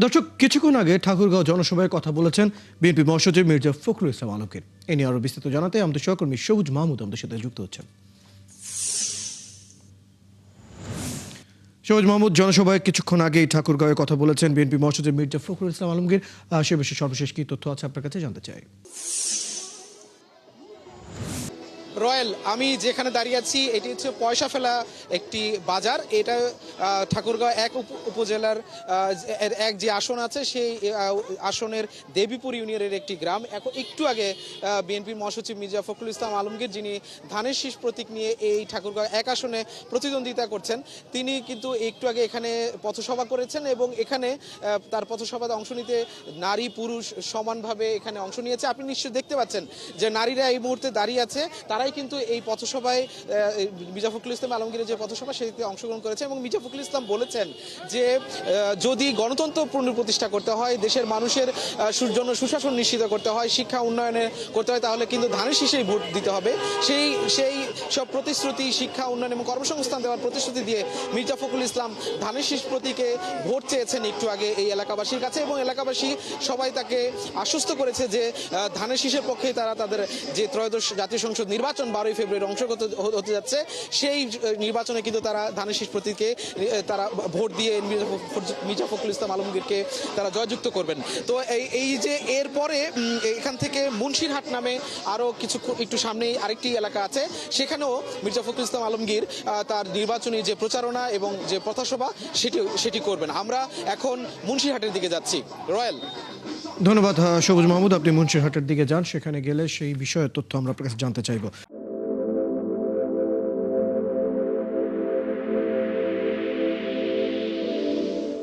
দর্শক, কিছুক্ষণ আগে ঠাকুরগাঁও জনসভায় কথা বলেছেন বিএনপি মহাসচিব মির্জা ফখরুল ইসলাম আলমগীর। এ নিয়ে আরো বিস্তারিত জানাতে আমাদের সহকর্মী সবুজ মাহমুদ আমাদের সাথে যুক্ত হচ্ছেন। সবুজ মাহমুদ, জনসভায় কিছুক্ষণ আগেই ঠাকুরগাঁওয়ে কথা বলেছেন বিএনপি মহাসচিব মির্জা ফখরুল ইসলাম আলমগীর। সে বিষয়ে সর্বশেষ কি তথ্য আছে আপনার কাছে জানতে চাই। রয়েল, আমি যেখানে দাঁড়িয়ে আছি এটি হচ্ছে পয়সা ফেলা একটি বাজার। এটা ঠাকুরগাঁও এক উপজেলার এক যে আসন আছে সেই আসনের দেবীপুর ইউনিয়নের একটি গ্রাম। একটু আগে বিএনপির মহাসচিব মির্জা ফখরুল ইসলাম আলমগীর, যিনি ধানের শীষ প্রতীক নিয়ে এই ঠাকুরগাঁও এক আসনে প্রতিদ্বন্দ্বিতা করছেন, তিনি কিন্তু একটু আগে এখানে পথসভা করেছেন এবং এখানে তার পথসভাতে অংশ নিতে নারী পুরুষ সমানভাবে এখানে অংশ নিয়েছে। আপনি নিশ্চয়ই দেখতে পাচ্ছেন যে নারীরা এই মুহূর্তে দাঁড়িয়ে আছে, তারাই কিন্তু এই পথসভায় মির্জা ফখরুল ইসলাম আলমগীরের যে পথসভা সেটিতে অংশগ্রহণ করেছে। এবং মির্জা ফখরুল ইসলাম বলেছেন যে যদি গণতন্ত্র পুনঃপ্রতিষ্ঠা করতে হয়, দেশের মানুষের জন্য সুশাসন নিশ্চিত করতে হয়, শিক্ষা উন্নয়নে করতে হয়, তাহলে কিন্তু ধানের শীষেই ভোট দিতে হবে। সেই সব প্রতিশ্রুতি, শিক্ষা উন্নয়ন এবং কর্মসংস্থান দেওয়ার প্রতিশ্রুতি দিয়ে মির্জা ফখরুল ইসলাম ধানের শীষ প্রতীকে ভোট চেয়েছেন একটু আগে এই এলাকাবাসীর কাছে। এবং এলাকাবাসী সবাই তাকে আশ্বস্ত করেছে যে ধানের শীষের পক্ষেই তারা তাদের যে ত্রয়োদশ জাতীয় সংসদ নির্বাচন 12ই ফেব্রুয়ারি অংশগ্রহণ হতে যাচ্ছে, সেই নির্বাচনে কিন্তু তারা ধানের শীষ প্রতীকে তারা ভোট দিয়ে মির্জা ফখরুল ইসলাম আলমগীরকে তারা জয়যুক্ত করবেন। তো এই যে এরপরে এখান থেকে মুন্সিরহাট নামে আরও একটু সামনেই আরেকটি এলাকা আছে, সেখানেও মির্জা ফখরুল ইসলাম আলমগীর তার নির্বাচনী যে প্রচারণা এবং যে পথসভা সেটি করবেন। আমরা এখন মুন্সিরহাটের দিকে যাচ্ছি। রয়েল, ধন্যবাদ সবুজ মাহমুদ। আপনি মুন্সিরহাটের দিকে যান, সেখানে গেলে সেই বিষয়ে তথ্য আমরা আপনার কাছে জানতে চাইব।